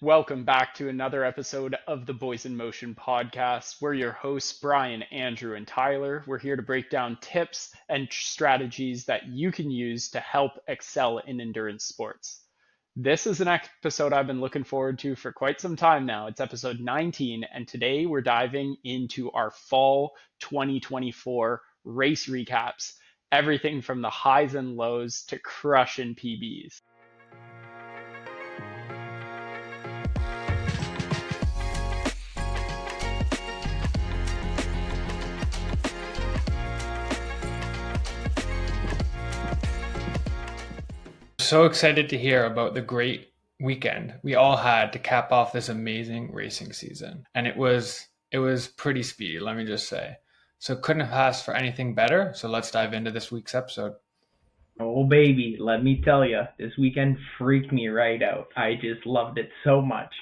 Welcome back to another episode of the Boys in Motion podcast. We're your hosts, Bryan, Andrew, and Tyler. We're here to break down tips and strategies that you can use to help excel in endurance sports. This is an episode I've been looking forward to for quite some time now. It's episode 19, and today we're diving into our fall 2024 race recaps, everything from the highs and lows to crushing PBs. So excited to hear about the great weekend we all had to cap off this amazing racing season. And it was pretty speedy, let me just say. So couldn't have asked for anything better. So let's dive into this week's episode. Oh, baby, let me tell you, this weekend freaked me right out. I just loved it so much.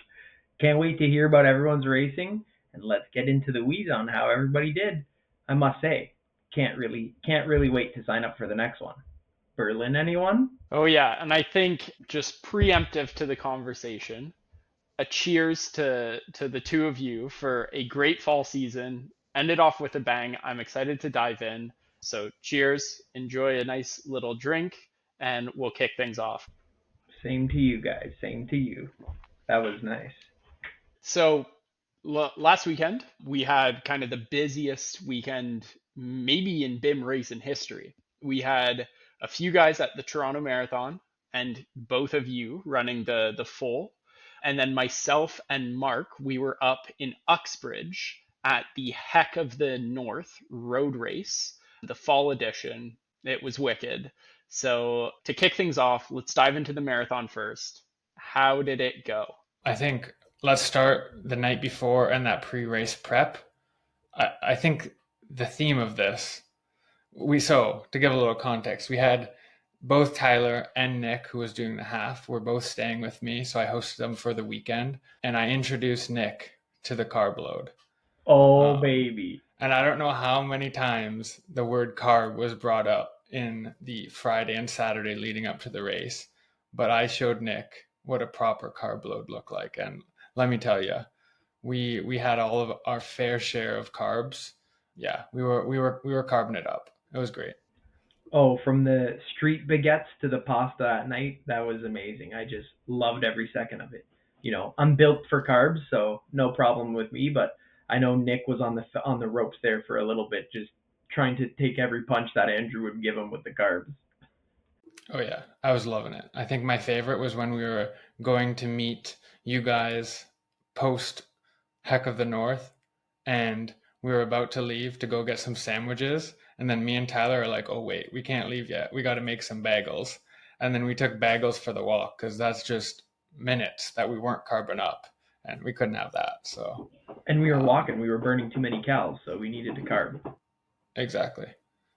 Can't wait to hear about everyone's racing, and let's get into the weeds on how everybody did. I must say, can't really wait to sign up for the next one. Berlin, anyone? Oh, yeah. And I think just preemptive to the conversation, a cheers to the two of you for a great fall season. Ended off with a bang. I'm excited to dive in. So cheers, enjoy a nice little drink, and we'll kick things off. Same to you guys. Same to you. That was nice. So last weekend, we had kind of the busiest weekend maybe in BIM racing history. We had a few guys at the Toronto Marathon, and both of you running the full. And then myself and Mark, we were up in Uxbridge at the Heck of the North road race, the fall edition. It was wicked. So to kick things off, let's dive into the marathon first. How did it go? I think let's start the night before and that pre-race prep. I think the theme of this, to give a little context, we had both Tyler and Nick, who was doing the half, were both staying with me. So I hosted them for the weekend and I introduced Nick to the carb load. Oh, baby. And I don't know how many times the word carb was brought up in the Friday and Saturday leading up to the race, but I showed Nick what a proper carb load looked like. And let me tell you, we had all of our fair share of carbs. Yeah, we were carbing it up. It was great. Oh, from the street baguettes to the pasta at night, that was amazing. I just loved every second of it. I'm built for carbs, so no problem with me. But I know Nick was on the ropes there for a little bit, just trying to take every punch that Andrew would give him with the carbs. Oh yeah, I was loving it. I think my favorite was when we were going to meet you guys post Heck of the North, and we were about to leave to go get some sandwiches, and then me and Tyler are like, oh wait, we can't leave yet, we got to make some bagels. And then we took bagels for the walk because that's just minutes that we weren't carbon up, and we couldn't have that. So And we were walking, we were burning too many calories, so we needed to carb. exactly.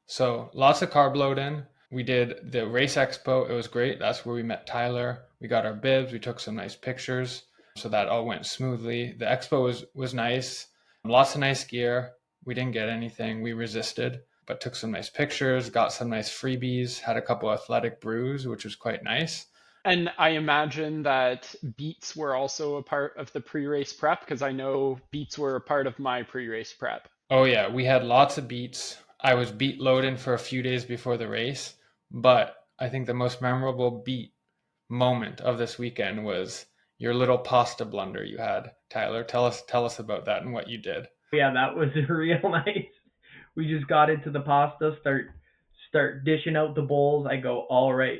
So lots of carb load in. We did the race expo. It was great. That's where we met Tyler. We got our bibs. We took some nice pictures. So that all went smoothly. The expo was nice. Lots of nice gear. We didn't get anything. We resisted, but took some nice pictures, got some nice freebies, had a couple athletic brews, which was quite nice. And I imagine that beats were also a part of the pre-race prep because I know beats were a part of my pre-race prep. Oh yeah, we had lots of beats. I was beat loading for a few days before the race, but I think the most memorable beat moment of this weekend was your little pasta blunder you had. Tyler, tell us about that and what you did. Yeah, that was real nice. We just got into the pasta, start dishing out the bowls. I go, all right.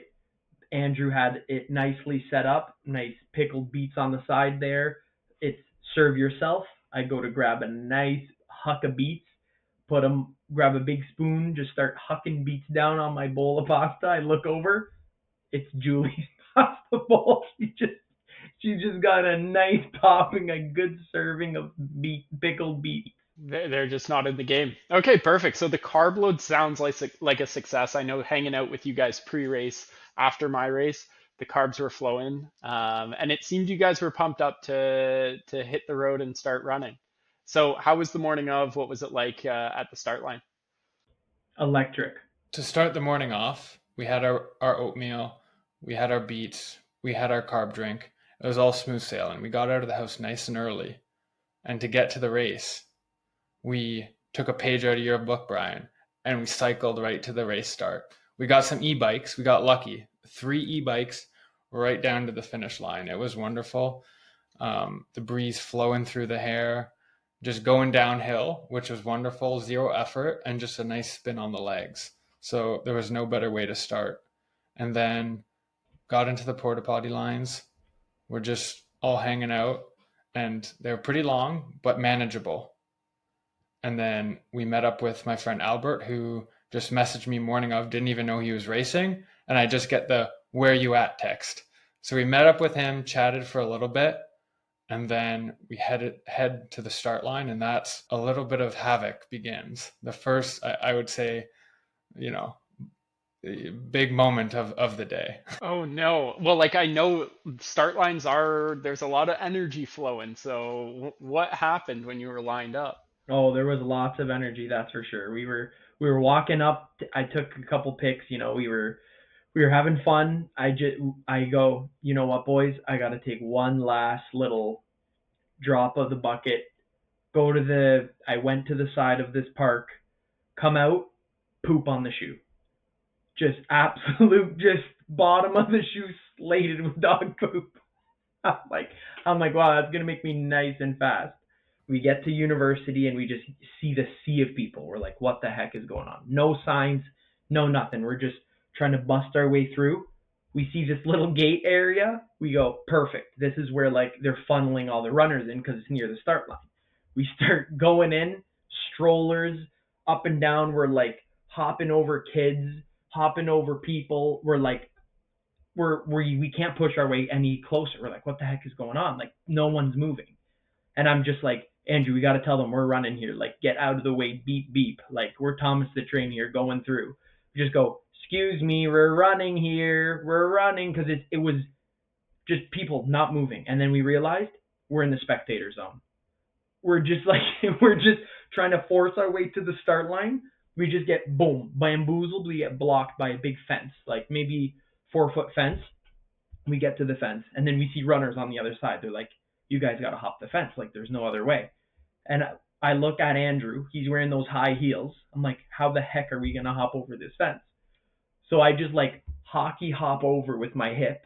Andrew had it nicely set up, nice pickled beets on the side there. It's serve yourself. I go to grab a nice huck of beets, grab a big spoon, just start hucking beets down on my bowl of pasta. I look over, it's Julie's pasta bowl. She just got a nice topping, a good serving of pickled beets. They're just not in the game. Okay, perfect. So the carb load sounds like a success. I know hanging out with you guys pre-race, after my race, the carbs were flowing, and it seemed you guys were pumped up to hit the road and start running. So how was the morning of? What was it like at the start line? Electric. To start the morning off, we had our oatmeal, we had our beets, we had our carb drink, It was all smooth sailing. We got out of the house nice and early. And to get to the race, we took a page out of your book, Bryan, and we cycled right to the race start. We got some e-bikes. We got lucky. 3 e-bikes right down to the finish line. It was wonderful. The breeze flowing through the hair, just going downhill, which was wonderful. 0 effort and just a nice spin on the legs. So there was no better way to start. And then got into the porta potty lines. We're just all hanging out, and they were pretty long but manageable. And then we met up with my friend Albert, who just messaged me morning of, didn't even know he was racing. And I just get the "where you at" text. So we met up with him, chatted for a little bit, and then we head to the start line, and that's a little bit of havoc begins. The first, I would say, you know, big moment of the day. Oh no. Well, like I know start lines there's a lot of energy flowing. So what happened when you were lined up? Oh, there was lots of energy, that's for sure. We were walking up. I took a couple pics. We were having fun. I go, you know what, boys? I got to take one last little drop of the bucket. I went to the side of this park, come out, poop on the shoe. Just absolute, just bottom of the shoe slated with dog poop. I'm like, I'm like, wow, that's gonna make me nice and fast. We get to university and we just see the sea of people. We're like, what the heck is going on? No signs, no nothing. We're just trying to bust our way through. We see this little gate area. We go, perfect. This is where like they're funneling all the runners in because it's near the start line. We start going in, strollers up and down. We're like hopping over kids, hopping over people. We're like, we can't push our way any closer. We're like, what the heck is going on? Like no one's moving. And I'm just like, Andrew, we got to tell them we're running here. Like, get out of the way, beep, beep. Like, we're Thomas the Train here going through. We just go, excuse me, we're running here. We're running. Because it was just people not moving. And then we realized we're in the spectator zone. We're just like, we're just trying to force our way to the start line. We just get, boom, bamboozled. We get blocked by a big fence, like maybe 4-foot fence. We get to the fence. And then we see runners on the other side. They're like, you guys got to hop the fence. Like, there's no other way. And I look at Andrew. He's wearing those high heels. I'm like, how the heck are we going to hop over this fence? So I just like hockey hop over with my hip.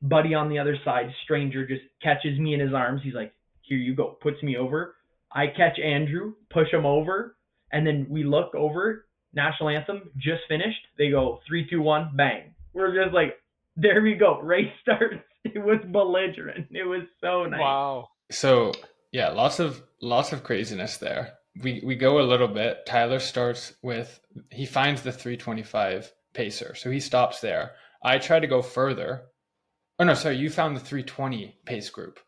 Buddy on the other side, stranger, just catches me in his arms. He's like, here you go. Puts me over. I catch Andrew, push him over. And then we look over. National anthem just finished. They go 3, 2, 1, bang. We're just like, there we go. Race starts. It was belligerent. It was so nice. Wow. So yeah, lots of craziness there. We go a little bit. Tyler starts with, he finds the 325 pacer, so he stops there. I try to go further. Oh no, sorry, you found the 320 pace group.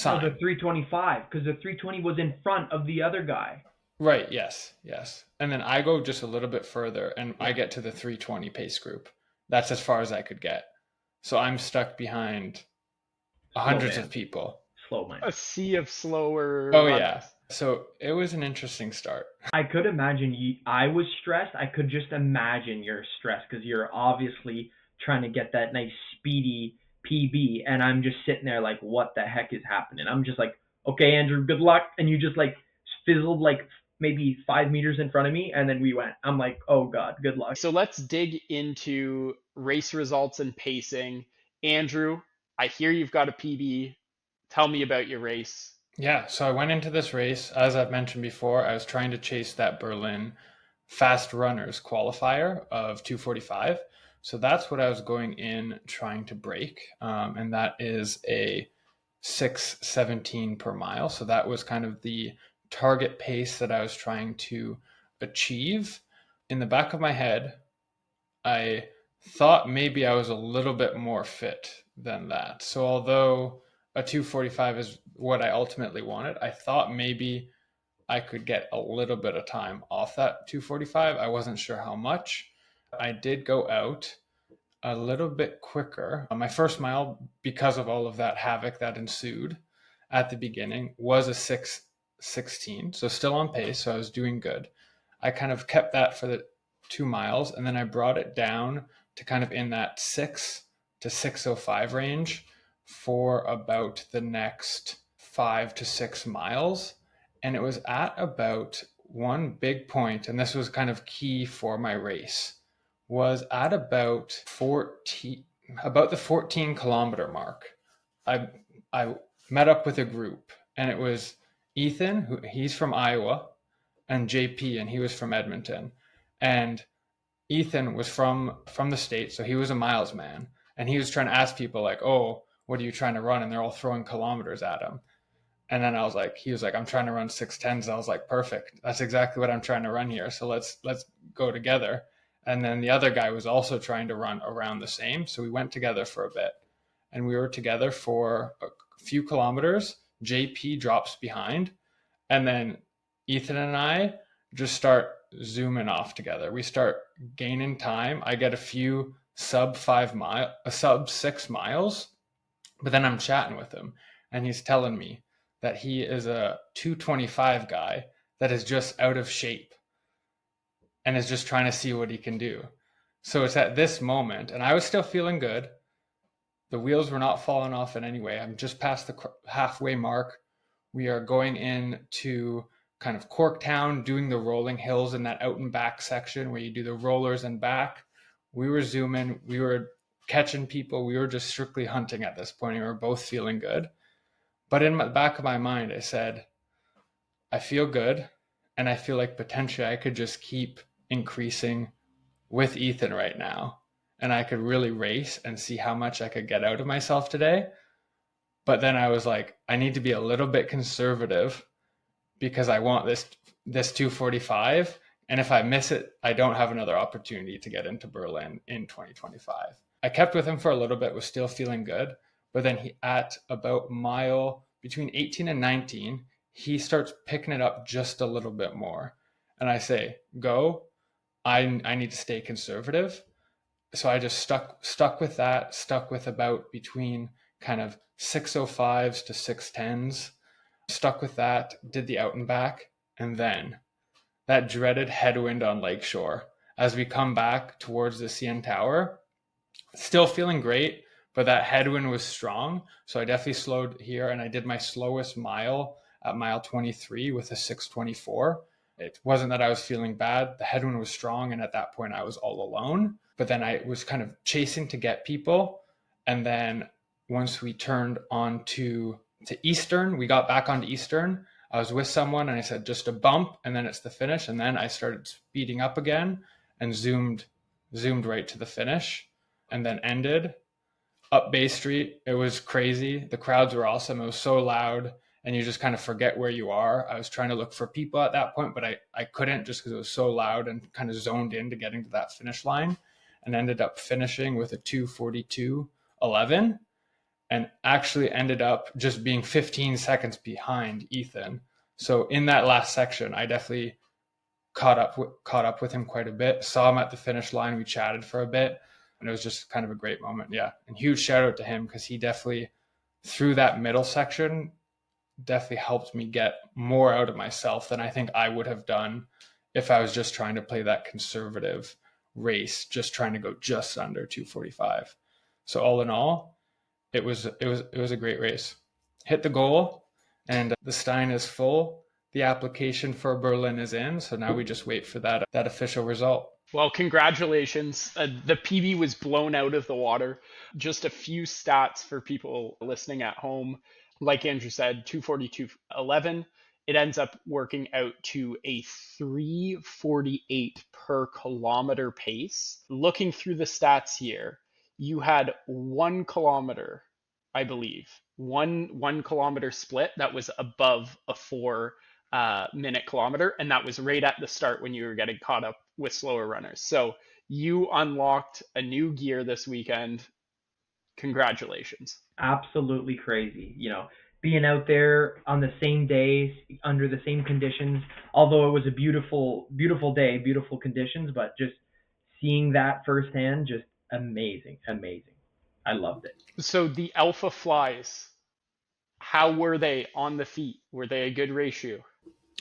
No, the 325, because the 320 was in front of the other guy. Right, yes. And then I go just a little bit further and I get to the 320 pace group. That's as far as I could get. So I'm stuck behind hundreds of people. Slow man. A sea of slower. Oh runners. yeah. So it was an interesting start. I could imagine I was stressed. I could just imagine you're stressed because you're obviously trying to get that nice speedy PB, and I'm just sitting there like, what the heck is happening? I'm just like, okay, Andrew, good luck. And you just like fizzled like maybe 5 meters in front of me, and then we went. I'm like, oh God, good luck. So let's dig into race results and pacing. Andrew, I hear you've got a PB. Tell me about your race. Yeah, so I went into this race, as I've mentioned before, I was trying to chase that Berlin fast runners qualifier of 2:45. So that's what I was going in trying to break. And that is a 6:17 per mile. So that was kind of the target pace that I was trying to achieve. In the back of my head, I thought maybe I was a little bit more fit than that. So although a 2:45 is what I ultimately wanted, I thought maybe I could get a little bit of time off that 2:45. I wasn't sure how much. I did go out a little bit quicker. My first mile, because of all of that havoc that ensued at the beginning, was a 6:16. So still on pace. So I was doing good. I kind of kept that for the 2 miles, and then I brought it down to kind of in that 6 to 6:05 range for about the next 5 to 6 miles. And it was at about one big point, and this was kind of key for my race, was at about the 14 kilometer mark. I met up with a group, and it was Ethan, he's from Iowa, and JP, and he was from Edmonton. And Ethan was from the States, so he was a miles man, and he was trying to ask people like, "Oh, what are you trying to run?" And they're all throwing kilometers at him. And then he was like, "I'm trying to run 6:10s." And I was like, "Perfect. That's exactly what I'm trying to run here. So let's go together." And then the other guy was also trying to run around the same. So we went together for a bit, and we were together for a few kilometers. JP drops behind, and then Ethan and I just start zooming off together. We start gaining time. I get a few sub 6 miles, but then I'm chatting with him, and he's telling me that he is a 225 guy that is just out of shape and is just trying to see what he can do. So it's at this moment, and I was still feeling good. The wheels were not falling off in any way. I'm just past the halfway mark. We are going into kind of Corktown, doing the rolling hills in that out and back section where you do the rollers and back. We were zooming, we were catching people, we were just strictly hunting at this point, and we were both feeling good. But in the back of my mind, I said, I feel good, and I feel like potentially I could just keep increasing with Ethan right now, and I could really race and see how much I could get out of myself today. But then I was like, I need to be a little bit conservative because I want this 245, and if I miss it, I don't have another opportunity to get into Berlin in 2025. I kept with him for a little bit, was still feeling good, but then at about mile between 18 and 19, he starts picking it up just a little bit more, and I say, "Go." I need to stay conservative, so I just stuck with that. Stuck with about between kind of 605s to 610s. Stuck with that, did the out and back, and then that dreaded headwind on Lakeshore. As we come back towards the CN Tower, still feeling great, but that headwind was strong. So I definitely slowed here, and I did my slowest mile at mile 23 with a 6:24. It wasn't that I was feeling bad. The headwind was strong, and at that point I was all alone. But then I was kind of chasing to get people. And then once we turned on to Eastern, we got back onto Eastern. I was with someone, and I said, just a bump, and then it's the finish. And then I started speeding up again and zoomed right to the finish, and then ended up Bay Street. It was crazy. The crowds were awesome. It was so loud, and you just kind of forget where you are. I was trying to look for people at that point, but I couldn't, just because it was so loud, and kind of zoned into getting to that finish line, and ended up finishing with a 2:42.11, and actually ended up just being 15 seconds behind Ethan. So in that last section, I definitely caught up with him quite a bit. Saw him at the finish line. We chatted for a bit, and it was just kind of a great moment. Yeah, and huge shout out to him, because he definitely, through that middle section, definitely helped me get more out of myself than I think I would have done if I was just trying to play that conservative race, just trying to go just under 245. So all in all, it was a great race. Hit the goal, and the Stein is full. The application for Berlin is in, so now we just wait for that official result. Well, congratulations. The PB was blown out of the water. Just a few stats for people listening at home. Like Andrew said, 2:42.11. It ends up working out to a 3:48 per kilometer pace. Looking through the stats here, you had 1 kilometer, I believe, one kilometer split that was above a 4 minute kilometer, and that was right at the start when you were getting caught up with slower runners. So you unlocked a new gear this weekend. Congratulations. Absolutely crazy. Being out there on the same day under the same conditions, although it was a beautiful, beautiful day, beautiful conditions, but just seeing that firsthand, just amazing, amazing. I loved it. So the alpha flies, how were they on the feet? Were they a good ratio?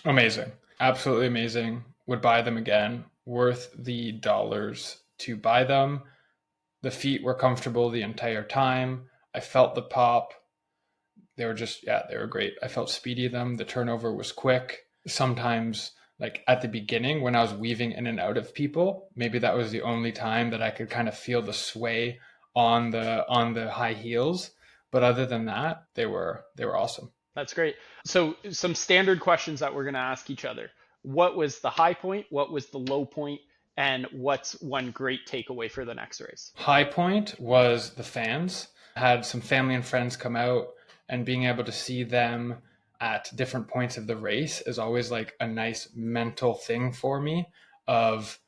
Amazing. Absolutely amazing. Would buy them again. Worth the dollars to buy them. The feet were comfortable the entire time. I felt the pop. They were just, yeah, they were great. I felt speedy them. The turnover was quick. Sometimes, like at the beginning when I was weaving in and out of people, maybe that was the only time that I could kind of feel the sway on the high heels. But other than that, they were awesome. That's great. So some standard questions that we're going to ask each other. What was the high point? What was the low point? And what's one great takeaway for the next race? High point was the fans. Had some family and friends come out, and being able to see them at different points of the race is always like a nice mental thing for me of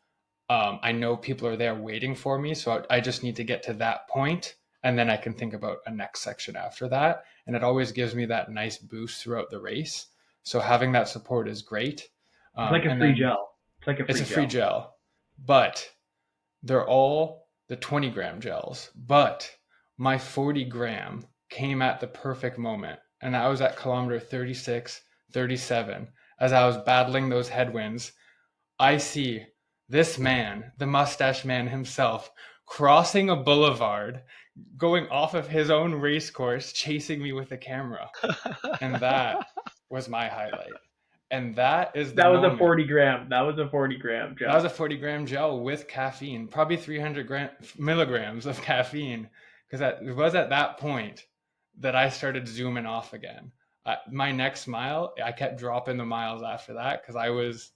I know people are there waiting for me, so I just need to get to that point, and then I can think about a next section after that. And it always gives me that nice boost throughout the race. So having that support is great. It's like a And free then gel. It's like a it's free a free gel. gel, but they're all the 20-gram gels. But my 40-gram came at the perfect moment, and I was at kilometer 36, 37. As I was battling those headwinds, I see this man, the mustache man himself, crossing a boulevard, going off of his own race course, chasing me with a camera. And that was my highlight. And that is the That was a moment. 40 gram. That was a 40 gram gel. That was a 40-gram gel with caffeine, probably 300 milligrams of caffeine, because it was at that point that I started zooming off again. My next mile, I kept dropping the miles after that because I was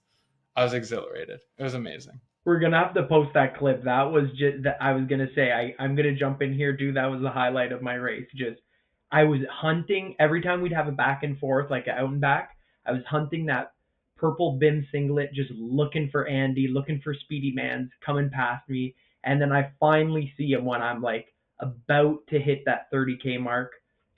exhilarated. It was amazing. We're gonna have to post that clip. That was just that I was gonna say. I'm gonna jump in here too. That was the highlight of my race. Just I was hunting every time we'd have a back and forth, like out and back. I was hunting that purple bin singlet, just looking for Andy, looking for Speedy Man's coming past me, and then I finally see him when I'm like about to hit that 30K mark.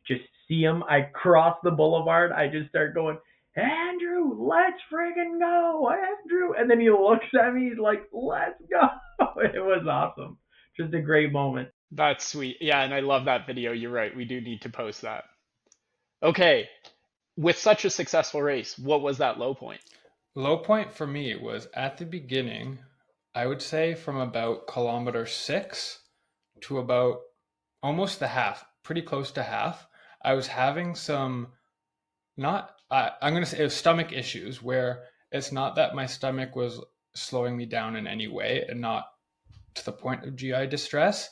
Just see him. I cross the boulevard. I just start going, Andrew, let's friggin' go, Andrew. And then he looks at me, he's like, let's go. It was awesome. Just a great moment. That's sweet. Yeah, and I love that video. You're right. We do need to post that. Okay. With such a successful race, what was that low point? Low point for me was at the beginning, I would say from about kilometer 6 to about almost the half, pretty close to half. I was having some not I'm going to say it was stomach issues where it's not that my stomach was slowing me down in any way and not to the point of GI distress,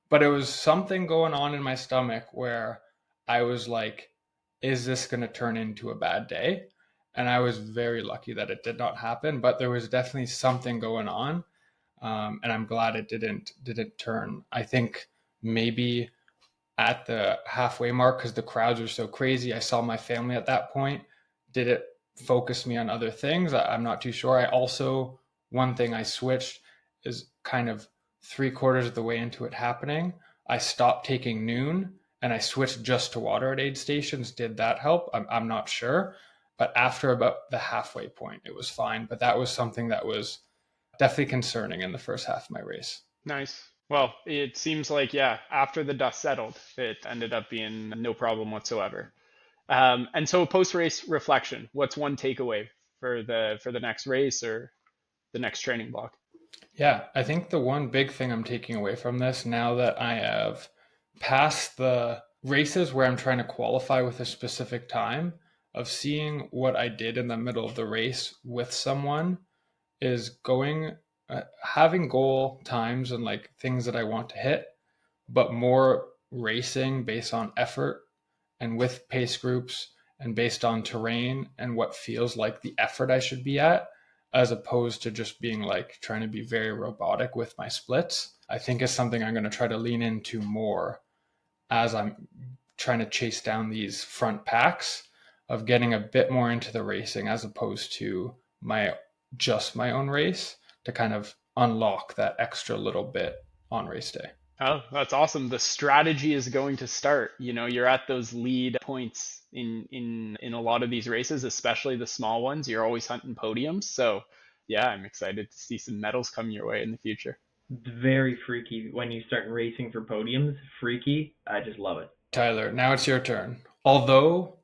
but it was something going on in my stomach where I was like, is this going to turn into a bad day? And I was very lucky that it did not happen, but there was definitely something going on. And I'm glad it didn't turn. I think maybe at the halfway mark, because the crowds were so crazy, I saw my family at that point. Did it focus me on other things? I'm not too sure. I also, one thing I switched is kind of 3/4 of the way into it happening, I stopped taking noon and I switched just to water at aid stations. Did that help? I'm not sure. But after about the halfway point, it was fine. But that was something that was definitely concerning in the first half of my race. Nice. Well, it seems like, yeah, after the dust settled, it ended up being no problem whatsoever. And so post-race reflection, what's one takeaway for the next race or the next training block? Yeah, I think the one big thing I'm taking away from this now that I have passed the races where I'm trying to qualify with a specific time, of seeing what I did in the middle of the race with someone, is going having goal times and like things that I want to hit, but more racing based on effort and with pace groups and based on terrain and what feels like the effort I should be at, as opposed to just being like trying to be very robotic with my splits. I think is something I'm going to try to lean into more as I'm trying to chase down these front packs, of getting a bit more into the racing as opposed to my own race, to kind of unlock that extra little bit on race day. Oh, that's awesome. The strategy is going to start. You know, you're at those lead points in a lot of these races, especially the small ones. You're always hunting podiums. So, yeah, I'm excited to see some medals come your way in the future. It's very freaky when you start racing for podiums. Freaky. I just love it. Tyler, now it's your turn. Although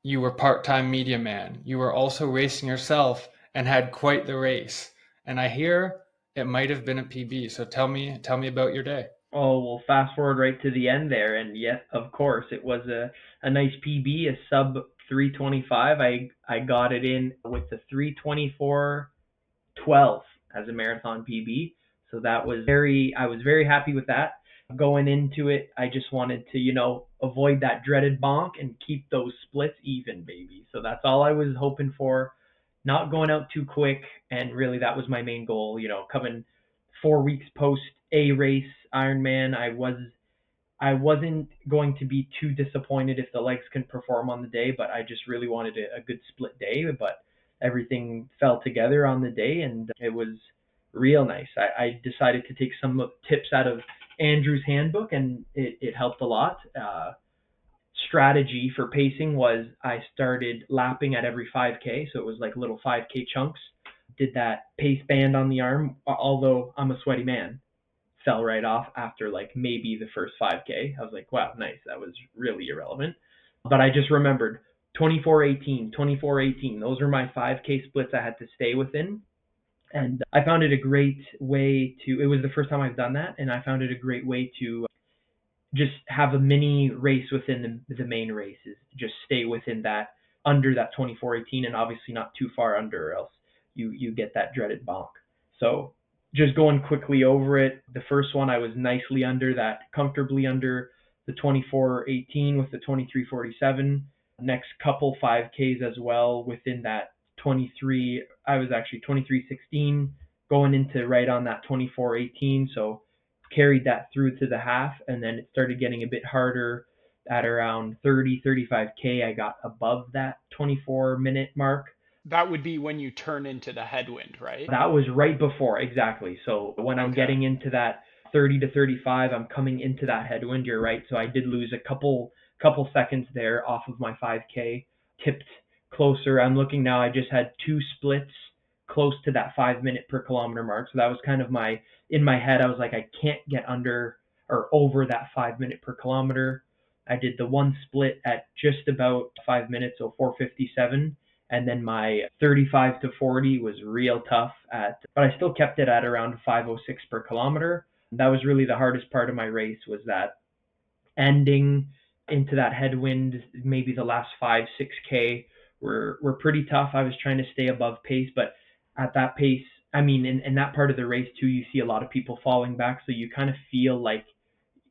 you were part-time media man, you were also racing yourself and had quite the race. And I hear it might have been a PB. So tell me about your day. Oh, well, fast forward right to the end there, and yet, of course, it was a nice PB, a sub 325. I got it in with the 324.12 as a marathon PB. So I was very happy with that. Going into it, I just wanted to, avoid that dreaded bonk and keep those splits even, baby. So that's all I was hoping for. Not going out too quick, and really that was my main goal. Coming 4 weeks post a race Ironman, I wasn't going to be too disappointed if the legs can perform on the day, but I just really wanted a good split day. But everything fell together on the day, and it was real nice. I decided to take some tips out of Andrew's handbook, and it helped a lot. Strategy for pacing was I started lapping at every 5K, so it was like little 5K chunks. Did that pace band on the arm, although I'm a sweaty man, fell right off after like maybe the first 5K. I was like, wow, nice. That was really irrelevant. But I just remembered 24:18, 24:18. Those were my 5K splits I had to stay within. And I found it a great way it was the first time I've done that. And I found it a great way to just have a mini race within the main races. Just stay within that, under that 24:18, and obviously not too far under, or else you get that dreaded bonk. So just going quickly over it, the first one I was nicely under that, comfortably under the 24:18 with the 23:47. Next couple 5Ks as well within that 23. I was actually 23:16 going into right on that 24:18. So carried that through to the half, and then it started getting a bit harder at around 35K. I got above that 24-minute mark. That would be when you turn into the headwind, right? That was right before, exactly. So when I'm getting into that 30 to 35, I'm coming into that headwind. You're right. So I did lose a couple seconds there off of my 5K. Tipped closer. I'm looking now. I just had two splits close to that 5 minute per kilometer mark. So that was kind of in my head. I was like, I can't get under or over that 5 minute per kilometer. I did the one split at just about 5 minutes, so 4:57. And then my 35 to 40 was real tough but I still kept it at around 5:06 per kilometer. That was really the hardest part of my race, was that ending into that headwind. Maybe the last 5-6K were pretty tough. I was trying to stay above pace, but at that pace, I mean, in that part of the race too, you see a lot of people falling back, so you kind of feel like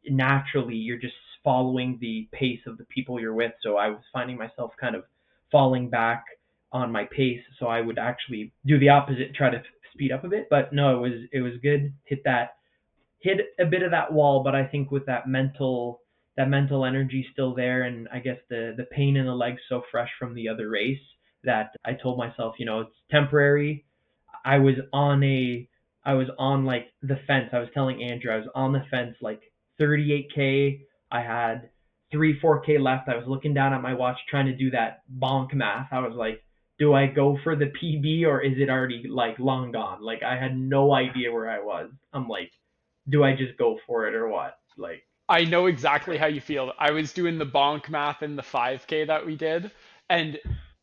naturally you're just following the pace of the people you're with. So I was finding myself kind of falling back on my pace, so I would actually do the opposite, try to speed up a bit. But no, it was good. Hit a bit of that wall, but I think with that mental energy still there, and I guess the pain in the legs so fresh from the other race, that I told myself, it's temporary. I was on like the fence. I was telling Andrew I was on the fence, like 38K. I had 4K left. I was looking down at my watch trying to do that bonk math. I was like, do I go for the PB, or is it already like long gone? Like I had no idea where I was. I'm like, do I just go for it or what? Like, I know exactly how you feel. I was doing the bonk math in the 5K that we did, and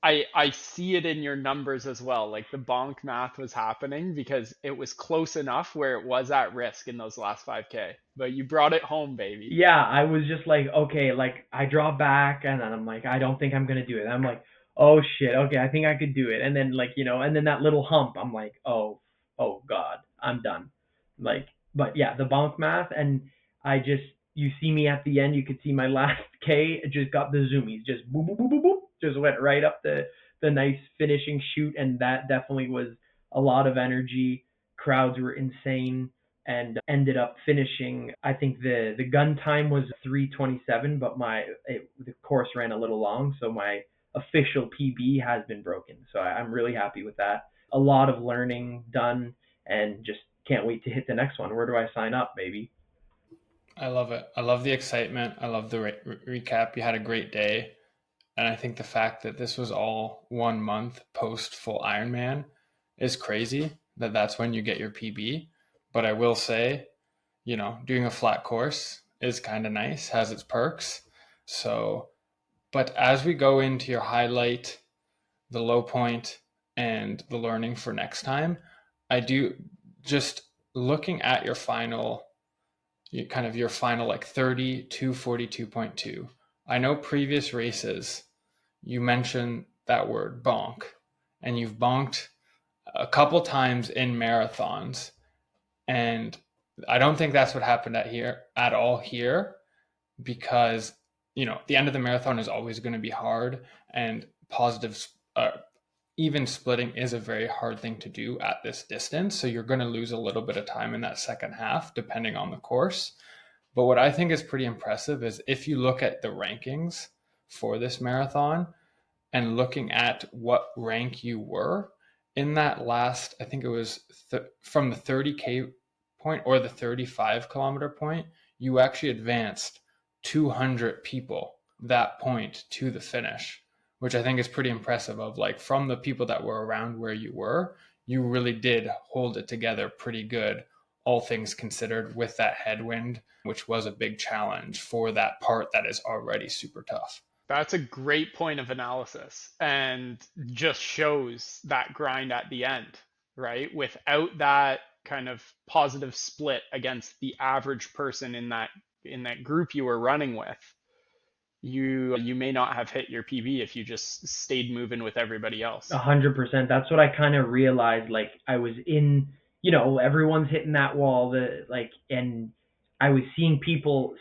I see it in your numbers as well. Like the bonk math was happening because it was close enough where it was at risk in those last 5K. But you brought it home, baby. yeah, I was just like, okay, like I draw back, and then I'm like, I don't think I'm gonna do it. I'm like, oh shit, okay, I think I could do it. And then like, and then that little hump, I'm like, oh god, I'm done. Like, but yeah, the bonk math, and I just, you see me at the end, you could see my last K, it just got the zoomies, just boop boop boop boop boop, just went right up the nice finishing shoot, and that definitely was a lot of energy. Crowds were insane, and ended up finishing. I think the gun time was 3:27, but the course ran a little long, so my official PB has been broken. So I'm really happy with that. A lot of learning done, and just can't wait to hit the next one. Where do I sign up, baby? I love it. I love the excitement. I love the recap. You had a great day. And I think the fact that this was all 1 month post full Ironman is crazy, that's when you get your PB. But I will say, doing a flat course is kind of nice, has its perks. So, but as we go into your highlight, the low point, and the learning for next time, I do just looking at your final kind of your final like 30 to 42.2. I know previous races, you mentioned that word bonk, and you've bonked a couple times in marathons. And I don't think that's what happened at all here, because the end of the marathon is always going to be hard, and even splitting is a very hard thing to do at this distance. So you're going to lose a little bit of time in that second half, depending on the course. But what I think is pretty impressive is if you look at the rankings for this marathon and looking at what rank you were in that last, I think it was from the 30K point or the 35 kilometer point, you actually advanced 200 people that point to the finish, which I think is pretty impressive. Of like, from the people that were around where you were, you really did hold it together pretty good, all things considered, with that headwind, which was a big challenge for that part that is already super tough. That's a great point of analysis and just shows that grind at the end, right? Without that kind of positive split against the average person in that group you were running with, you may not have hit your PB if you just stayed moving with everybody else. 100%. That's what I kind of realized. Like I was in, everyone's hitting that wall. And I was seeing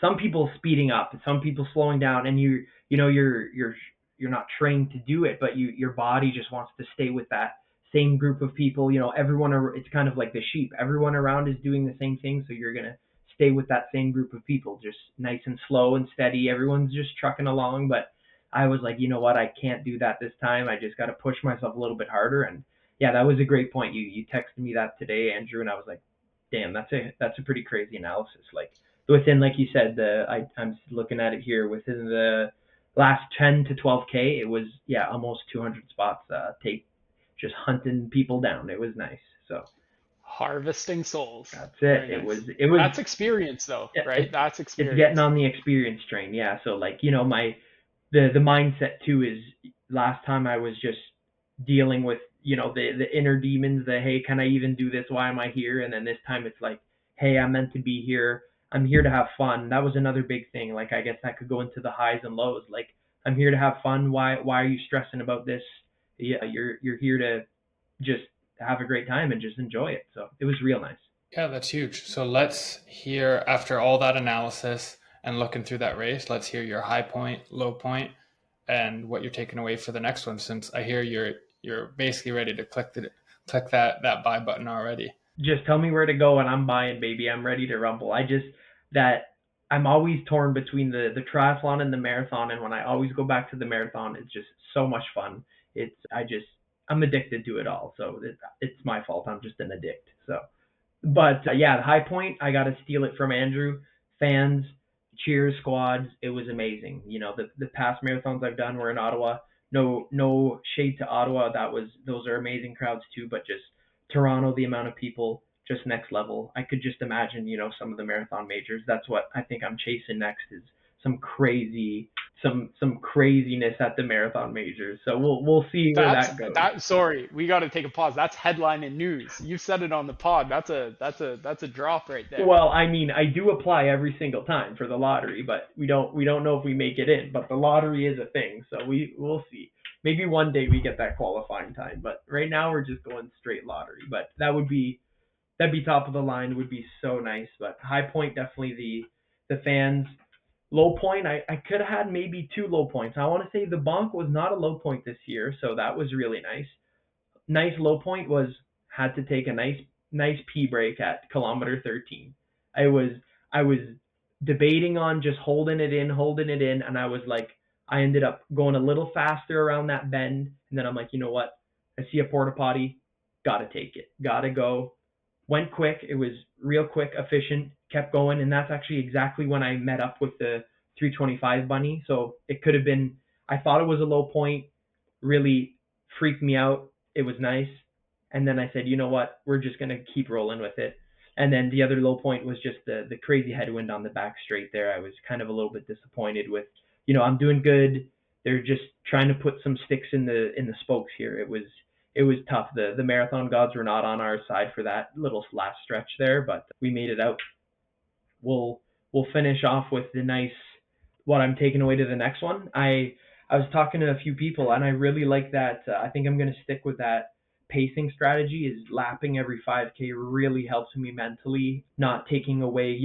some people speeding up, some people slowing down, and you're not trained to do it, but your body just wants to stay with that same group of people. It's kind of like the sheep. Everyone around is doing the same thing, so you're gonna stay with that same group of people, just nice and slow and steady. Everyone's just trucking along, but I was like, you know what? I can't do that this time. I just got to push myself a little bit harder. And yeah, that was a great point. You texted me that today, Andrew, and I was like, damn, that's a pretty crazy analysis. Like within, like you said, I'm looking at it here, within the last 10 to 12K, it was almost 200 spots tape, just hunting people down. It was nice. So Harvesting souls. that's it. Very It nice. was That's experience though, right? That's it's getting experience. on the experience train. Yeah. So like, the mindset too is, last time I was just dealing with, the inner demons, the hey, can I even do this? Why am I here? And then this time it's like, hey, I'm meant to be here. I'm here to have fun. That was another big thing. Like I guess that could go into the highs and lows. Like I'm here to have fun. Why are you stressing about this? Yeah, you're here to just have a great time and just enjoy it. So it was real nice. Yeah, that's huge. So let's hear, after all that analysis and looking through that race, let's hear your high point, low point, and what you're taking away for the next one. Since I hear you're basically ready to click that buy button already. Just tell me where to go and I'm buying, baby. I'm ready to rumble. That I'm always torn between the triathlon and the marathon, and when I always go back to the marathon, it's just so much fun. I'm addicted to it all. So it's my fault. I'm just an addict. So, but yeah, the high point, I got to steal it from Andrew. Fans, cheers, squads. It was amazing. The past marathons I've done were in Ottawa. No shade to Ottawa. Those are amazing crowds too, but just Toronto, the amount of people, just next level. I could just imagine, some of the marathon majors. That's what I think I'm chasing next, is some craziness at the marathon majors. So we'll see where That's that goes. that. Sorry, we got to take a pause. That's headline in news. You said it on the pod. That's a drop right there. Well, I mean, I do apply every single time for the lottery, but we don't know if we make it in. But the lottery is a thing, so we'll see. Maybe one day we get that qualifying time, but right now we're just going straight lottery. But that'd be top of the line. Would be so nice. But high point, definitely the fans. Low point, I could have had maybe two low points. I want to say the bonk was not a low point this year, so that was really nice. Nice low point was, had to take a nice pee break at kilometer 13. I was debating on just holding it in, and I was like, I ended up going a little faster around that bend, and then I'm like, you know what? I see a porta potty, gotta take it, gotta go. Went quick. It was real quick, efficient, kept going, and that's actually exactly when I met up with the 325 bunny. So it could have been, I thought it was a low point, really freaked me out. It was nice. And then I said, you know what? We're just going to keep rolling with it. And then the other low point was just the crazy headwind on the back straight there. I was kind of a little bit disappointed with, I'm doing good. They're just trying to put some sticks in the spokes here. It was tough. The marathon gods were not on our side for that little last stretch there, but we made it out. we'll finish off with the nice what I'm taking away to the next one. I was talking to a few people, and I really like that. I think I'm going to stick with that pacing strategy. Is lapping every 5K really helps me mentally, not taking away.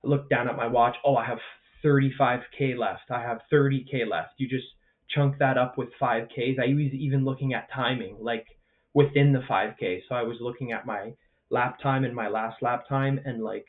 Look down at my watch. Oh, I have 35K left. I have 30K left. You just chunk that up with 5Ks. I was even looking at timing, like within the 5K. So I was looking at my lap time and my last lap time, and like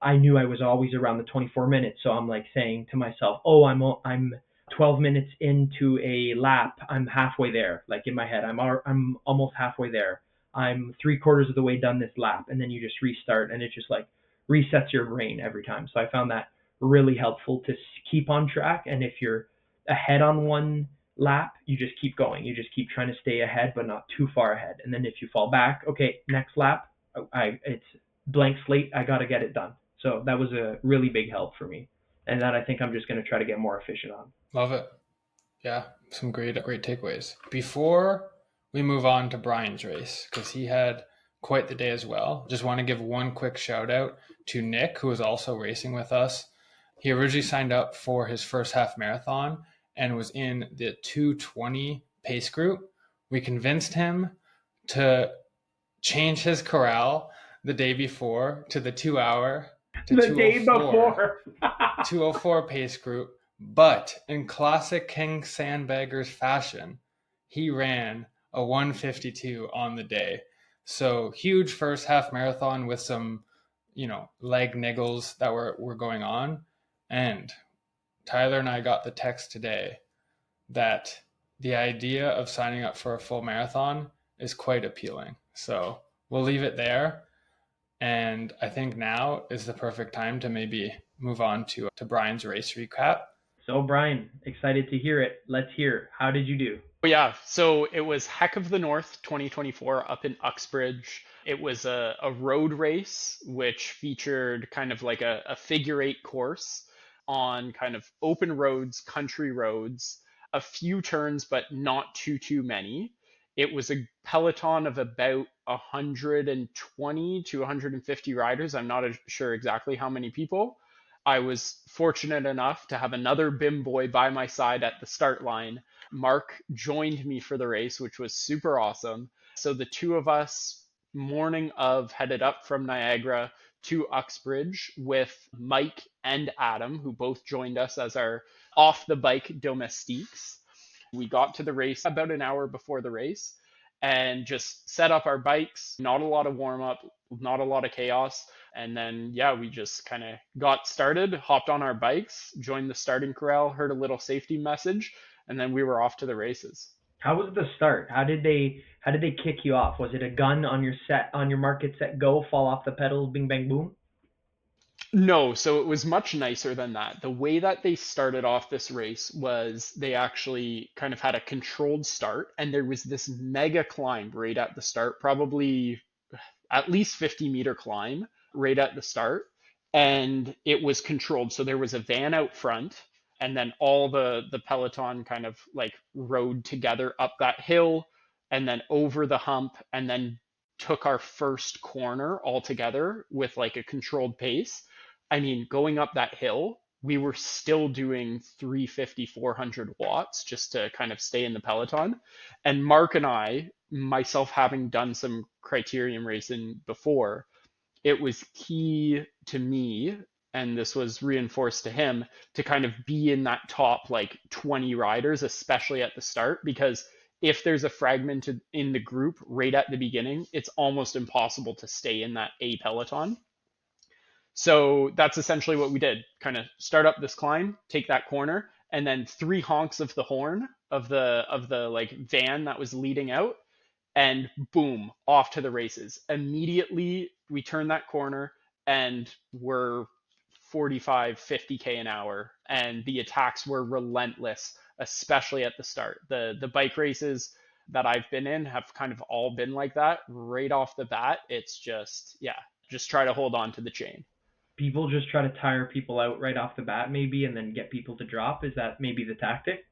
I knew I was always around the 24 minutes. So I'm like saying to myself, oh, I'm 12 minutes into a lap. I'm halfway there. Like in my head, I'm almost halfway there. I'm three-quarters of the way done this lap, and then you just restart, and it just like resets your brain every time. So I found that really helpful to keep on track. And if you're ahead on one lap, you just keep going. You just keep trying to stay ahead, but not too far ahead. And then if you fall back, okay, next lap, it's blank slate. I got to get it done. So that was a really big help for me, and that I think I'm just going to try to get more efficient on. Love it. Yeah, some great takeaways. Before we move on to Bryan's race, because he had quite the day as well, just want to give one quick shout out to Nick, who was also racing with us. He originally signed up for his first half marathon and was in the 2:20 pace group. We convinced him to change his corral the day before to the 2 hour to The day before. 204 pace group. But in classic King Sandbaggers fashion, he ran a 1:52 on the day. So huge first half marathon with some, leg niggles that were going on. And Tyler and I got the text today that the idea of signing up for a full marathon is quite appealing. So we'll leave it there. And I think now is the perfect time to maybe move on to Bryan's race recap. So Bryan, excited to hear it. Let's hear. How did you do? Yeah, so it was Heck of the North 2024 up in Uxbridge. It was a road race, which featured kind of like a figure eight course on kind of open roads, country roads, a few turns, but not too many. It was a peloton of about 120 to 150 riders. I'm not sure exactly how many people. I was fortunate enough to have another BIM boy by my side at the start line. Mark joined me for the race, which was super awesome. So the two of us, morning of, headed up from Niagara to Uxbridge with Mike and Adam, who both joined us as our off the bike domestiques. We got to the race about an hour before the race and just set up our bikes. Not a lot of warm up, not a lot of chaos. And then, yeah, we just kind of got started, hopped on our bikes, joined the starting corral, heard a little safety message, and then we were off to the races. How was the start? How did they kick you off? Was it a gun on your market set go, fall off the pedals, bing bang boom? No, so it was much nicer than that. The way that they started off this race was they actually kind of had a controlled start, and there was this mega climb right at the start, probably at least 50-meter climb right at the start, and it was controlled. So there was a van out front, and then all the peloton kind of like rode together up that hill, and then over the hump, and then took our first corner all together with like a controlled pace. I mean, going up that hill, we were still doing 350, 400 watts just to kind of stay in the peloton. And Mark and I, myself having done some criterium racing before, it was key to me, and this was reinforced to him, to kind of be in that top like 20 riders, especially at the start, because if there's a fragment in the group right at the beginning, it's almost impossible to stay in that A peloton. So that's essentially what we did. Kind of start up this climb, take that corner, and then three honks of the horn of the like van that was leading out, and boom, off to the races. Immediately we turn that corner and we're 45, 50K an hour, and the attacks were relentless, especially at the start. The bike races that I've been in have kind of all been like that right off the bat. It's just, yeah, just try to hold on to the chain. People just try to tire people out right off the bat, maybe, and then get people to drop. Is that maybe the tactic?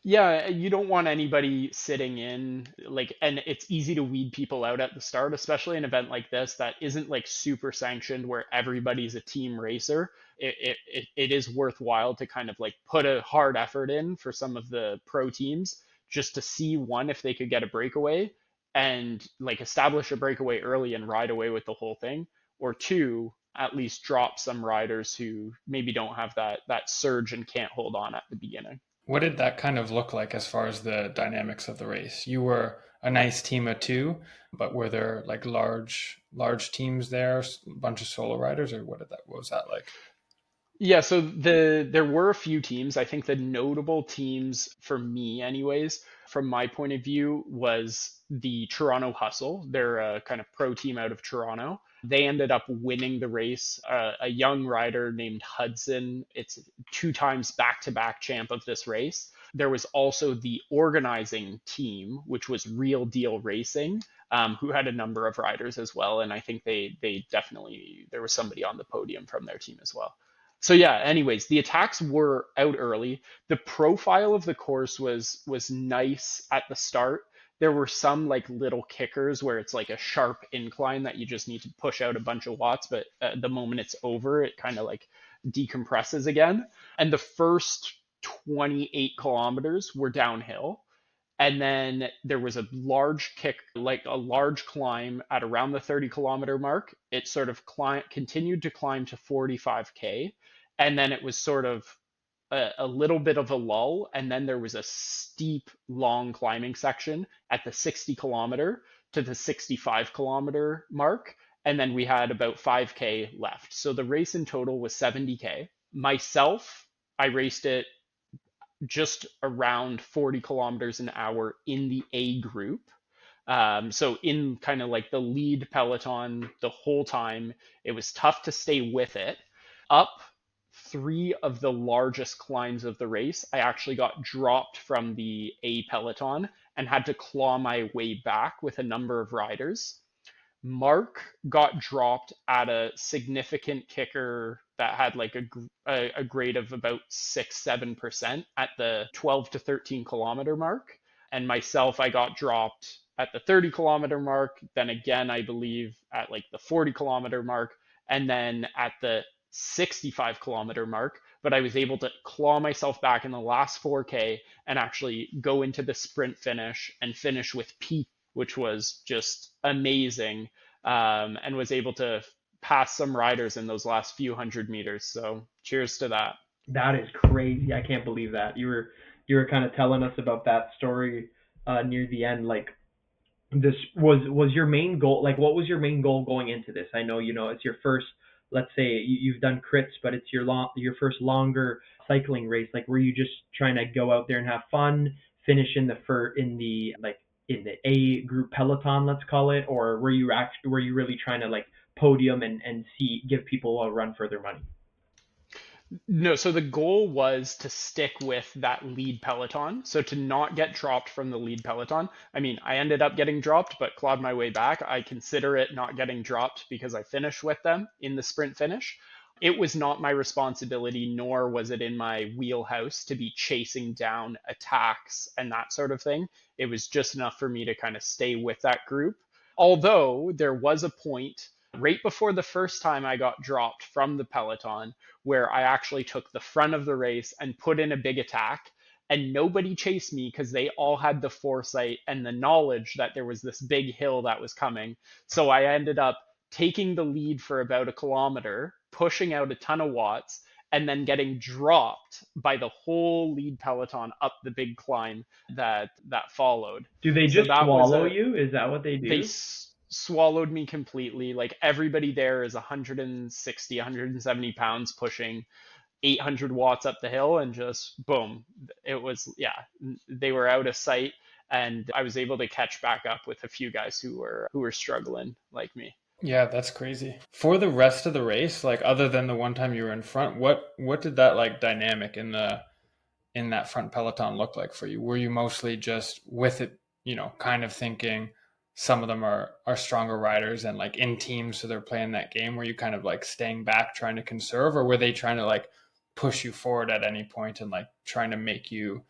Yeah, you don't want anybody sitting in like, and it's easy to weed people out at the start, especially an event like this that isn't like super sanctioned where everybody's a team racer. It is worthwhile to kind of like put a hard effort in for some of the pro teams just to see one if they could get a breakaway and like establish a breakaway early and ride away with the whole thing, or two, at least drop some riders who maybe don't have that surge and can't hold on at the beginning. What did that kind of look like as far as the dynamics of the race? You were a nice team of two, but were there like large teams there, a bunch of solo riders, or what was that like? Yeah, so there were a few teams. I think the notable teams for me, anyways, from my point of view, was the Toronto Hustle. They're a kind of pro team out of Toronto. They ended up winning the race. A young rider named Hudson. It's two times back-to-back champ of this race. There was also the organizing team, which was Real Deal Racing, who had a number of riders as well. And I think they definitely there was somebody on the podium from their team as well. So yeah, anyways, the attacks were out early. The profile of the course was nice at the start. There were some like little kickers where it's like a sharp incline that you just need to push out a bunch of watts, but the moment it's over, it kind of like decompresses again. And the first 28 kilometers were downhill. And then there was a large kick, like a large climb at around the 30-kilometer mark. It sort of continued to climb to 45K. And then it was sort of a little bit of a lull. And then there was a steep, long climbing section at the 60-kilometer to the 65-kilometer mark. And then we had about 5K left. So the race in total was 70K. Myself, I raced it just around 40 kilometers an hour in the A group. So in kind of like the lead peloton the whole time, it was tough to stay with it. Up three of the largest climbs of the race, I actually got dropped from the A peloton and had to claw my way back with a number of riders. Mark got dropped at a significant kicker that had like a grade of about 6-7% at the 12 to 13-kilometer mark. And myself, I got dropped at the 30-kilometer mark, then again, I believe at like the 40-kilometer mark, and then at the 65-kilometer mark. But I was able to claw myself back in the last 4K and actually go into the sprint finish and finish with P, which was just amazing, and was able to pass some riders in those last few hundred meters. So cheers to that. That is crazy. I can't believe that. You were kind of telling us about that story near the end. Like, this was your main goal. Like, what was your main goal going into this? I know, it's your first, let's say you've done crits, but it's your first longer cycling race. Like, were you just trying to go out there and have fun, finish in the in the A group peloton, let's call it, or were you really trying to like podium and see give people a run for their money? No, so the goal was to stick with that lead peloton. So to not get dropped from the lead peloton. I mean, I ended up getting dropped, but clawed my way back. I consider it not getting dropped because I finished with them in the sprint finish. It was not my responsibility, nor was it in my wheelhouse to be chasing down attacks and that sort of thing. It was just enough for me to kind of stay with that group. Although there was a point right before the first time I got dropped from the peloton where I actually took the front of the race and put in a big attack. And nobody chased me because they all had the foresight and the knowledge that there was this big hill that was coming. So I ended up taking the lead for about a kilometer, pushing out a ton of watts, and then getting dropped by the whole lead peloton up the big climb that followed. Do they So just that was swallow a you? Is that what they they do? swallowed me completely. Like everybody there is 160, 170 pounds pushing 800 watts up the hill, and just boom. It was, yeah, they were out of sight. And I was able to catch back up with a few guys who were struggling like me. Yeah, that's crazy. For the rest of the race, like other than the one time you were in front, what did that like dynamic in that front peloton look like for you? Were you mostly just with it, kind of thinking some of them are stronger riders and like in teams, so they're playing that game? Were you kind of like staying back trying to conserve, or were they trying to like push you forward at any point and like trying to make you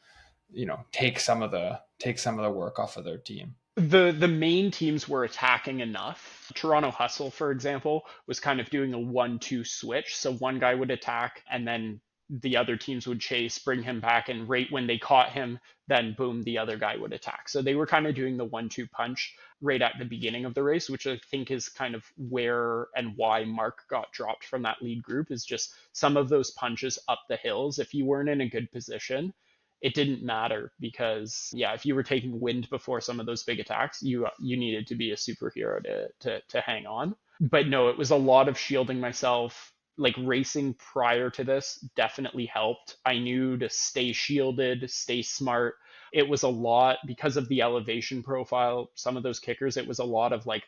take some of the work off of their team. The main teams were attacking enough. Toronto Hustle, for example, was kind of doing a 1-2 switch. So one guy would attack and then the other teams would chase, bring him back, and right when they caught him, then boom, the other guy would attack. So they were kind of doing the 1-2 punch right at the beginning of the race, which I think is kind of where and why Mark got dropped from that lead group, is just some of those punches up the hills. If you weren't in a good position, it didn't matter, because yeah, if you were taking wind before some of those big attacks, you needed to be a superhero to hang on. But no, it was a lot of shielding myself. Like racing prior to this definitely helped. I knew to stay shielded, stay smart. It was a lot because of the elevation profile. Some of those kickers, it was a lot of like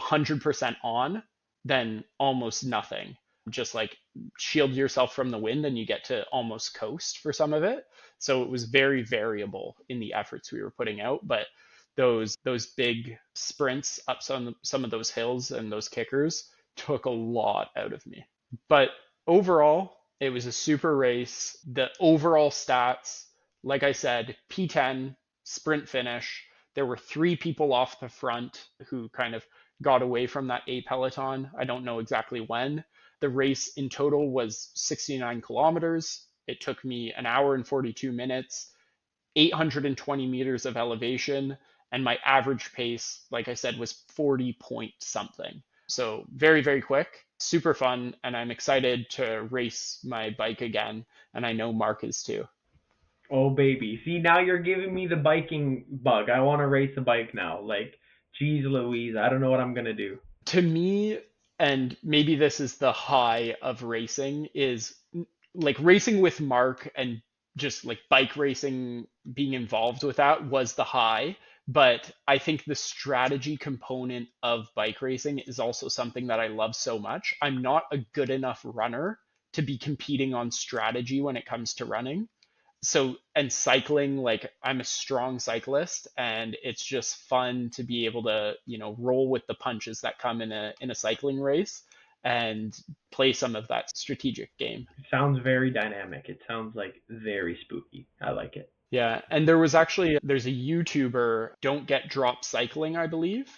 100% on, then almost nothing. Just like shield yourself from the wind and you get to almost coast for some of it. So it was very variable in the efforts we were putting out, but those big sprints up some of those hills and those kickers took a lot out of me. But overall, it was a super race. The overall stats, like I said, P10, sprint finish. There were 3 people off the front who kind of got away from that A peloton. I don't know exactly when. The race in total was 69 kilometers. It took me an hour and 42 minutes, 820 meters of elevation, and my average pace, like I said, was 40 point something. So very, very quick, super fun, and I'm excited to race my bike again, and I know Mark is too. Oh baby, see now you're giving me the biking bug. I want to race a bike now. Like, geez Louise, I don't know what I'm gonna do. To me, and maybe this is the high of racing, is like racing with Mark and just like bike racing, being involved with that was the high. But I think the strategy component of bike racing is also something that I love so much. I'm not a good enough runner to be competing on strategy when it comes to running. So, and cycling, like I'm a strong cyclist, and it's just fun to be able to roll with the punches that come in a cycling race and play some of that strategic game. It sounds very dynamic. It sounds like very spooky. I like it. Yeah, and there's a YouTuber, Don't Get Drop Cycling, I believe,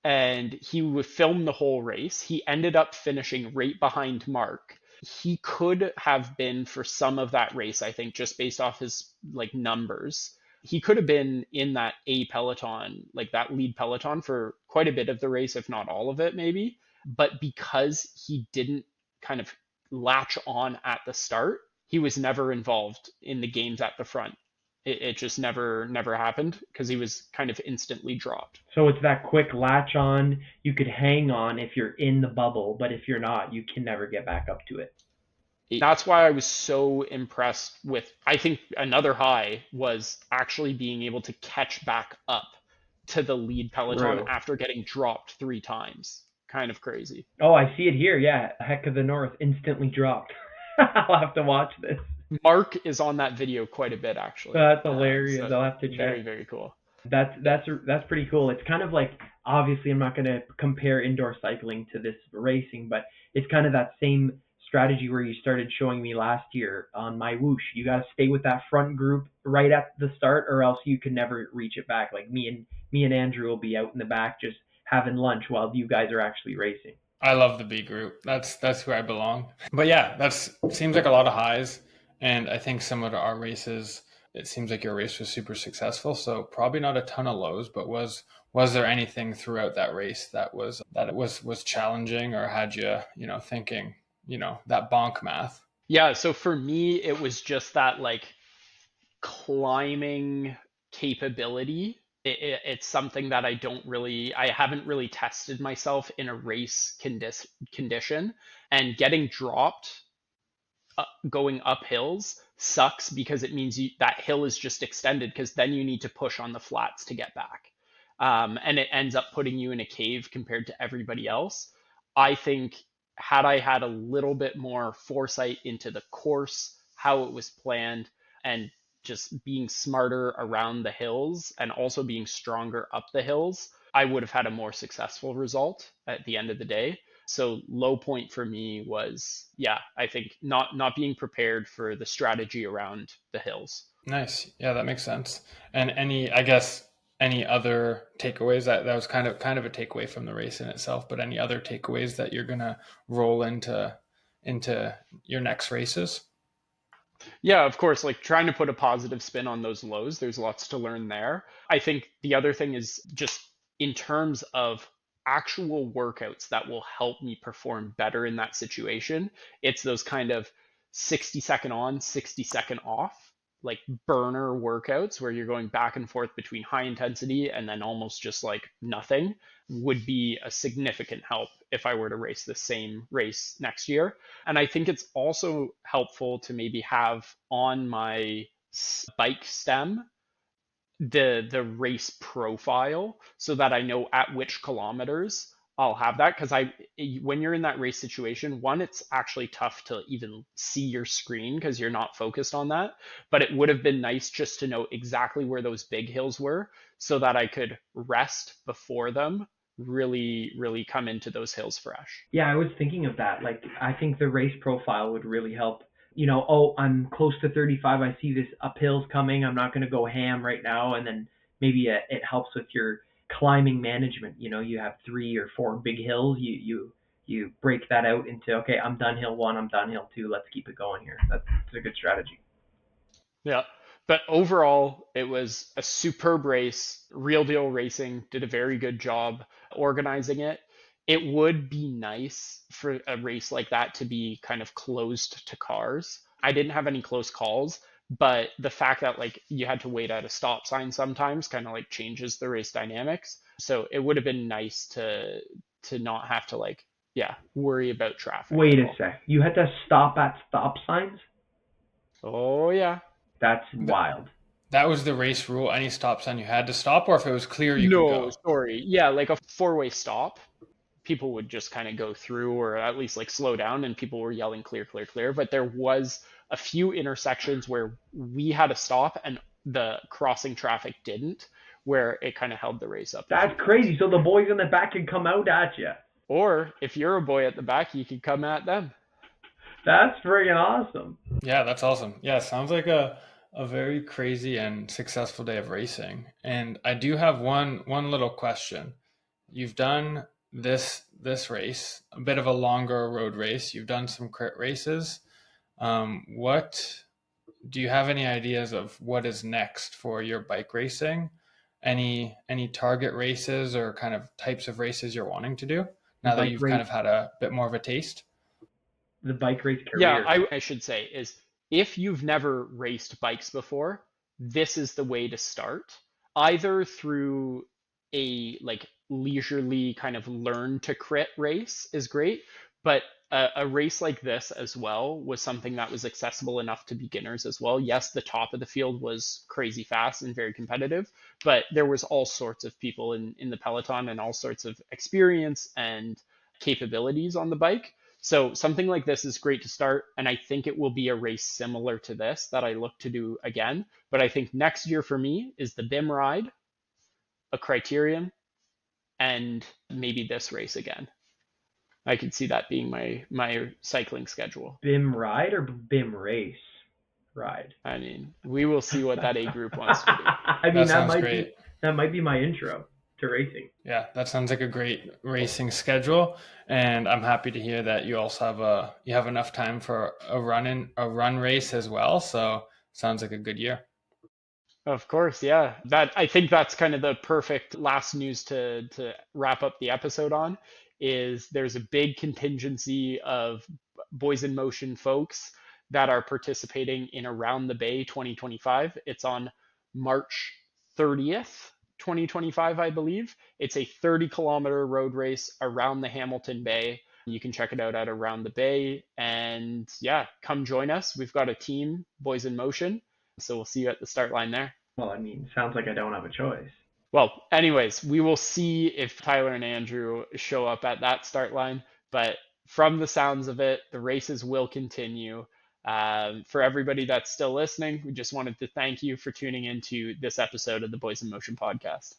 and he would film the whole race. He ended up finishing right behind Mark. He could have been for some of that race, I think, just based off his like numbers. He could have been in that A peloton, like that lead peloton for quite a bit of the race, if not all of it, maybe. But because he didn't kind of latch on at the start, he was never involved in the games at the front. It just never happened because he was kind of instantly dropped. So it's that quick latch on. You could hang on if you're in the bubble, but if you're not, you can never get back up to it. That's why I was so impressed with, I think another high was actually being able to catch back up to the lead peloton True. after getting dropped 3 times. Kind of crazy. Oh, I see it here. Yeah, Heck of the North instantly dropped. I'll have to watch this. Mark is on that video quite a bit actually. That's hilarious. So I'll have to very, check. very cool. That's pretty cool. It's kind of like, obviously I'm not going to compare indoor cycling to this racing, but it's kind of that same strategy where you started showing me last year on my whoosh. You got to stay with that front group right at the start, or else you can never reach it back. Like me and Andrew will be out in the back just having lunch while you guys are actually racing. I love the B group. That's who I belong. But yeah, that's seems like a lot of highs, and I think similar to our races, it seems like your race was super successful. So probably not a ton of lows, but was there anything throughout that race that it was challenging or had you thinking that bonk math? Yeah, so for me it was just that like climbing capability. It's something that I haven't really tested myself in a race condition, and getting dropped going up hills sucks because it means that hill is just extended, because then you need to push on the flats to get back. And it ends up putting you in a cave compared to everybody else. I think had I had a little bit more foresight into the course, how it was planned, and just being smarter around the hills and also being stronger up the hills, I would have had a more successful result at the end of the day. So low point for me was, yeah, I think not being prepared for the strategy around the hills. Nice. Yeah, that makes sense. And any other takeaways that was kind of a takeaway from the race in itself, but any other takeaways that you're gonna roll into your next races? Yeah, of course, like trying to put a positive spin on those lows, there's lots to learn there. I think the other thing is just in terms of actual workouts that will help me perform better in that situation, it's those kind of 60-second on, 60-second off, like burner workouts where you're going back and forth between high intensity and then almost just like nothing would be a significant help if I were to race the same race next year. And I think it's also helpful to maybe have on my bike stem the race profile so that I know at which kilometers I'll have that. Because when you're in that race situation, one, it's actually tough to even see your screen because you're not focused on that. But it would have been nice just to know exactly where those big hills were so that I could rest before them, really come into those hills fresh. Yeah, I was thinking of that. Like, I think the race profile would really help. You know, oh, I'm close to 35. I see this uphill's coming. I'm not going to go ham right now. And then maybe it helps with your climbing management. You know, you have 3 or 4 big hills. You break that out into, okay, I'm done hill one. I'm done hill two. Let's keep it going here. That's a good strategy. Yeah. But overall, it was a superb race. Real Deal Racing did a very good job organizing it. It would be nice for a race like that to be kind of closed to cars. I didn't have any close calls, but the fact that like you had to wait at a stop sign sometimes kind of like changes the race dynamics. So it would have been nice to not have to like worry about traffic Wait at a all. sec. You had to stop at stop signs? Oh yeah. That's Th- wild. That was the race rule. Any stop sign you had to stop, or if it was clear, you could No, go. sorry. Yeah, like a four-way stop, people would just kind of go through or at least like slow down and people were yelling clear, clear, clear. But there was a few intersections where we had to stop and the crossing traffic didn't, where it kind of held the race up a That's few times. crazy. So the boys in the back can come out at you. Or if you're a boy at the back, you could come at them. That's friggin' awesome. Yeah, that's awesome. Yeah, sounds like a very crazy and successful day of racing. And I do have one little question. You've done this race, a bit of a longer road race. You've done some crit races. What do you have any ideas of what is next for your bike racing? Any target races or kind of types of races you're wanting to do The now that bike you've kind race, of had a bit more of a taste? the bike race Yeah, career. I should say is if you've never raced bikes before, this is the way to start. Either through a like leisurely kind of learn to crit race is great, but a race like this as well was something that was accessible enough to beginners as well. Yes, the top of the field was crazy fast and very competitive, but there was all sorts of people in the peloton and all sorts of experience and capabilities on the bike. So something like this is great to start, and I think it will be a race similar to this that I look to do again. But I think next year for me is the BIM ride, a criterium, and maybe this race again. I could see that being my cycling schedule. BIM ride or BIM race ride? I mean, we will see what that A group wants to do. I mean, That sounds great. that might be my intro to racing. Yeah, that sounds like a great racing schedule, and I'm happy to hear that you also have enough time for a run race as well. So sounds like a good year. Of course, yeah. That I think that's kind of the perfect last news to wrap up the episode on is there's a big contingency of Boys in Motion folks that are participating in Around the Bay 2025. It's on March 30th, 2025, I believe. It's a 30-kilometer road race around the Hamilton Bay. You can check it out at Around the Bay. And yeah, come join us. We've got a team, Boys in Motion. So we'll see you at the start line there. Well, I mean, sounds like I don't have a choice. Well, anyways, we will see if Tyler and Andrew show up at that start line. But from the sounds of it, the races will continue. For everybody that's still listening, we just wanted to thank you for tuning into this episode of the Boys in Motion podcast.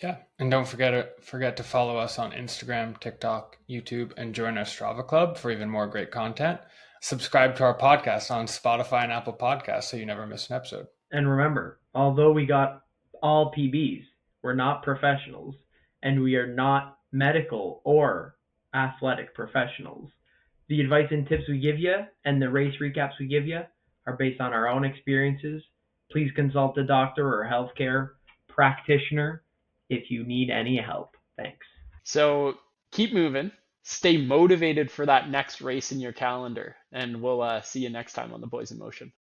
Yeah, and don't forget to follow us on Instagram, TikTok, YouTube, and join our Strava club for even more great content. subscribe to our podcast on Spotify and Apple Podcasts so you never miss an episode. And remember, although we got all PBs, we're not professionals, and we are not medical or athletic professionals. The advice and tips we give you and the race recaps we give you are based on our own experiences. Please consult a doctor or healthcare practitioner if you need any help. Thanks. So keep moving. Stay motivated for that next race in your calendar, and we'll see you next time on the Boys in Motion.